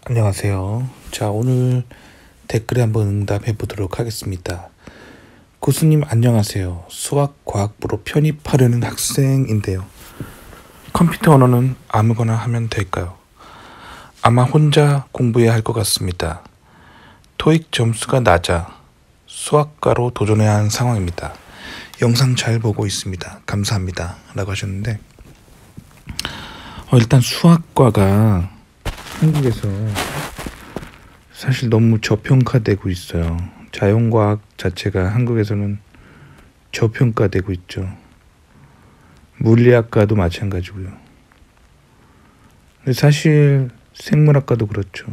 안녕하세요. 자, 오늘 댓글에 한번 응답해 보도록 하겠습니다. 고수님 안녕하세요. 수학과학부로 편입하려는 학생인데요. 컴퓨터 언어는 아무거나 하면 될까요? 아마 혼자 공부해야 할 것 같습니다. 토익 점수가 낮아 수학과로 도전해야 하는 상황입니다. 영상 잘 보고 있습니다. 감사합니다. 라고 하셨는데 일단 수학과가 한국에서 사실 너무 저평가되고 있어요. 자연과학 자체가 한국에서는 저평가되고 있죠. 물리학과도 마찬가지고요. 근데 사실 생물학과도 그렇죠.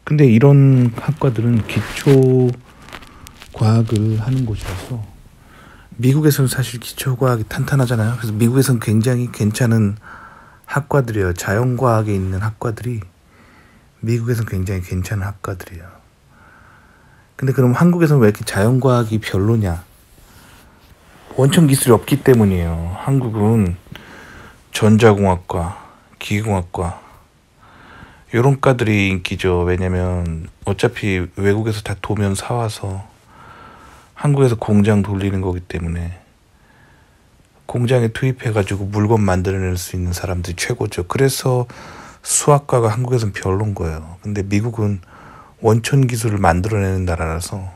근데 이런 학과들은 기초 과학을 하는 곳이라서 미국에서는 사실 기초과학이 탄탄하잖아요. 그래서 미국에서는 굉장히 괜찮은 학과들이에요. 자연과학에 있는 학과들이 미국에서는 굉장히 괜찮은 학과들이에요. 근데 그럼 한국에서는 왜 이렇게 자연과학이 별로냐? 원천 기술이 없기 때문이에요. 한국은 전자공학과, 기계공학과 이런 과들이 인기죠. 왜냐면 어차피 외국에서 다 도면 사와서 한국에서 공장 돌리는 거기 때문에 공장에 투입해가지고 물건 만들어낼 수 있는 사람들이 최고죠. 그래서 수학과가 한국에서는 별론 거예요. 근데 미국은 원천 기술을 만들어내는 나라라서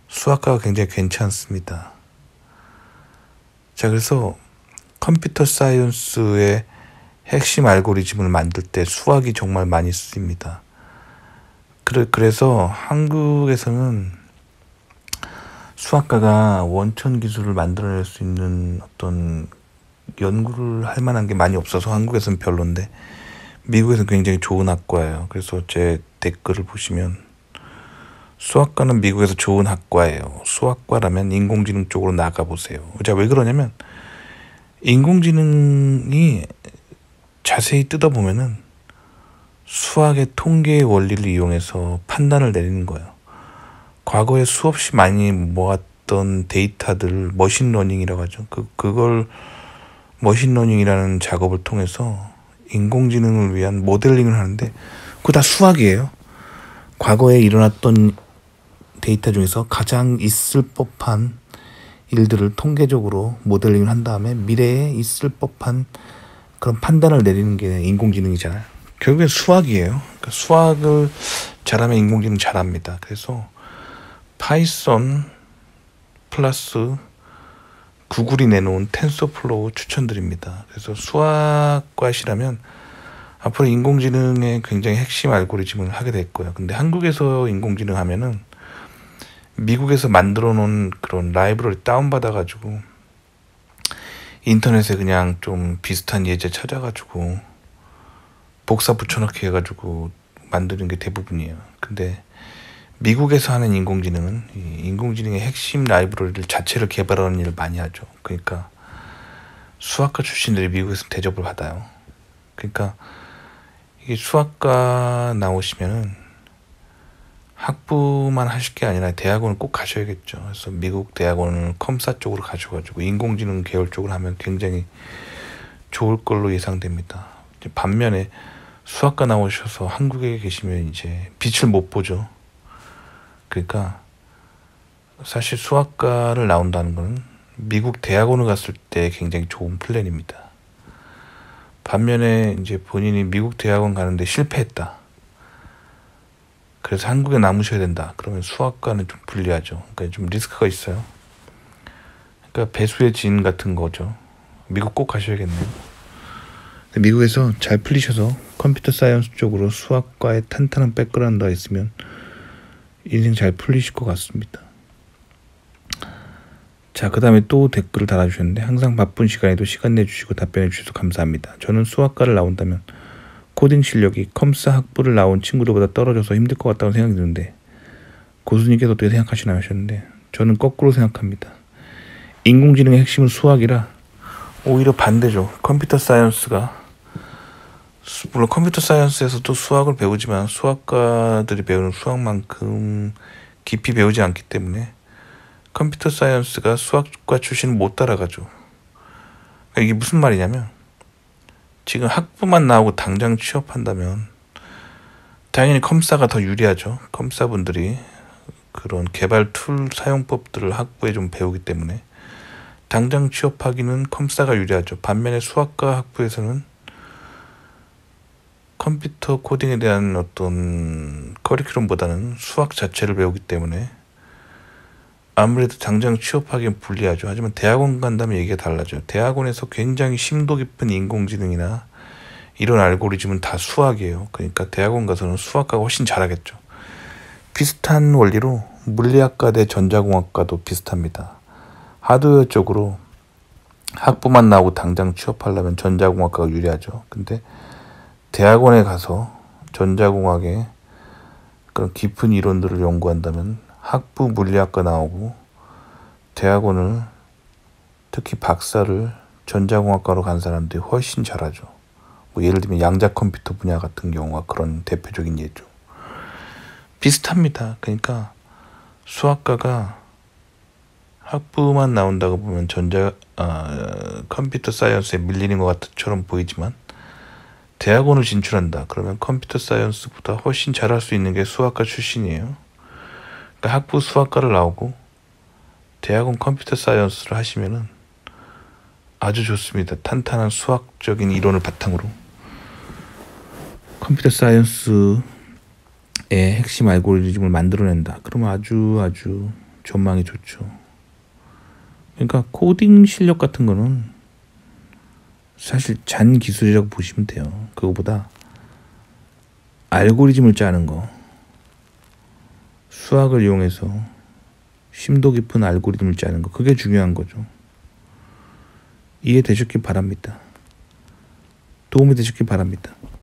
수학과가 굉장히 괜찮습니다. 자, 그래서 컴퓨터 사이언스의 핵심 알고리즘을 만들 때 수학이 정말 많이 쓰입니다. 그래서 한국에서는 수학과가 원천 기술을 만들어낼 수 있는 어떤 연구를 할 만한 게 많이 없어서 한국에서는 별론데 미국에서는 굉장히 좋은 학과예요. 그래서 제 댓글을 보시면 수학과는 미국에서 좋은 학과예요. 수학과라면 인공지능 쪽으로 나가보세요. 자, 왜 그러냐면 인공지능이 자세히 뜯어보면은 수학의 통계의 원리를 이용해서 판단을 내리는 거예요. 과거에 수없이 많이 모았던 데이터들 머신러닝이라고 하죠. 그걸 머신러닝이라는 작업을 통해서 인공지능을 위한 모델링을 하는데 그거 다 수학이에요. 과거에 일어났던 데이터 중에서 가장 있을 법한 일들을 통계적으로 모델링을 한 다음에 미래에 있을 법한 그런 판단을 내리는 게 인공지능이잖아요. 결국엔 수학이에요. 그러니까 수학을 잘하면 인공지능 잘합니다. 그래서 파이썬 플러스 구글이 내놓은 텐서플로우 추천드립니다. 그래서 수학과시라면 앞으로 인공지능의 굉장히 핵심 알고리즘을 하게 될 거예요. 근데 한국에서 인공지능 하면은 미국에서 만들어 놓은 그런 라이브러리 다운받아가지고 인터넷에 그냥 좀 비슷한 예제 찾아가지고 복사 붙여넣기 해가지고 만드는 게 대부분이에요. 근데 미국에서 하는 인공지능은 이 인공지능의 핵심 라이브러리를 자체를 개발하는 일을 많이 하죠. 그러니까 수학과 출신들이 미국에서 대접을 받아요. 그러니까 이게 수학과 나오시면은 학부만 하실 게 아니라 대학원을 꼭 가셔야겠죠. 그래서 미국 대학원을 컴사 쪽으로 가셔가지고 인공지능 계열 쪽으로 하면 굉장히 좋을 걸로 예상됩니다. 반면에 수학과 나오셔서 한국에 계시면 이제 빛을 못 보죠. 그러니까 사실 수학과를 나온다는 거는 미국 대학원을 갔을 때 굉장히 좋은 플랜입니다. 반면에 이제 본인이 미국 대학원 가는데 실패했다. 그래서 한국에 남으셔야 된다. 그러면 수학과는 좀 불리하죠. 그러니까 좀 리스크가 있어요. 그러니까 배수의 진 같은 거죠. 미국 꼭 가셔야겠네요. 미국에서 잘 풀리셔서 컴퓨터 사이언스 쪽으로 수학과에 탄탄한 백그라운드가 있으면 인생 잘 풀리실 것 같습니다. 자, 그 다음에 또 댓글을 달아주셨는데 항상 바쁜 시간에도 시간 내주시고 답변해 주셔서 감사합니다. 저는 수학과를 나온다면 코딩 실력이 컴사 학부를 나온 친구들보다 떨어져서 힘들 것 같다고 생각이 드는데 고수님께서 어떻게 생각하시나 하셨는데 저는 거꾸로 생각합니다. 인공지능의 핵심은 수학이라 오히려 반대죠. 컴퓨터 사이언스가 물론 컴퓨터 사이언스에서도 수학을 배우지만 수학과들이 배우는 수학만큼 깊이 배우지 않기 때문에 컴퓨터 사이언스가 수학과 출신을 못 따라가죠. 그러니까 이게 무슨 말이냐면 지금 학부만 나오고 당장 취업한다면 당연히 컴사가 더 유리하죠. 컴사분들이 그런 개발 툴 사용법들을 학부에 좀 배우기 때문에 당장 취업하기는 컴사가 유리하죠. 반면에 수학과 학부에서는 컴퓨터 코딩에 대한 어떤 커리큘럼보다는 수학 자체를 배우기 때문에 아무래도 당장 취업하기엔 불리하죠. 하지만 대학원 간다면 얘기가 달라져요. 대학원에서 굉장히 심도 깊은 인공지능이나 이런 알고리즘은 다 수학이에요. 그러니까 대학원 가서는 수학과가 훨씬 잘하겠죠. 비슷한 원리로 물리학과 대 전자공학과도 비슷합니다. 하드웨어 쪽으로 학부만 나오고 당장 취업하려면 전자공학과가 유리하죠. 근데 대학원에 가서 전자공학의 그런 깊은 이론들을 연구한다면 학부 물리학과 나오고 대학원을 특히 박사를 전자공학과로 간 사람들이 훨씬 잘하죠. 뭐 예를 들면 양자 컴퓨터 분야 같은 경우가 그런 대표적인 예죠. 비슷합니다. 그러니까 수학과가 학부만 나온다고 보면 컴퓨터 사이언스에 밀리는 것 같처럼 보이지만 대학원을 진출한다. 그러면 컴퓨터 사이언스보다 훨씬 잘할 수 있는 게 수학과 출신이에요. 그러니까 학부 수학과를 나오고 대학원 컴퓨터 사이언스를 하시면은 아주 좋습니다. 탄탄한 수학적인 이론을 바탕으로 컴퓨터 사이언스의 핵심 알고리즘을 만들어낸다. 그러면 아주 전망이 좋죠. 그러니까 코딩 실력 같은 거는 사실 잔 기술이라고 보시면 돼요. 그거보다 알고리즘을 짜는 거, 수학을 이용해서 심도 깊은 알고리즘을 짜는 거, 그게 중요한 거죠. 이해되셨길 바랍니다. 도움이 되셨길 바랍니다.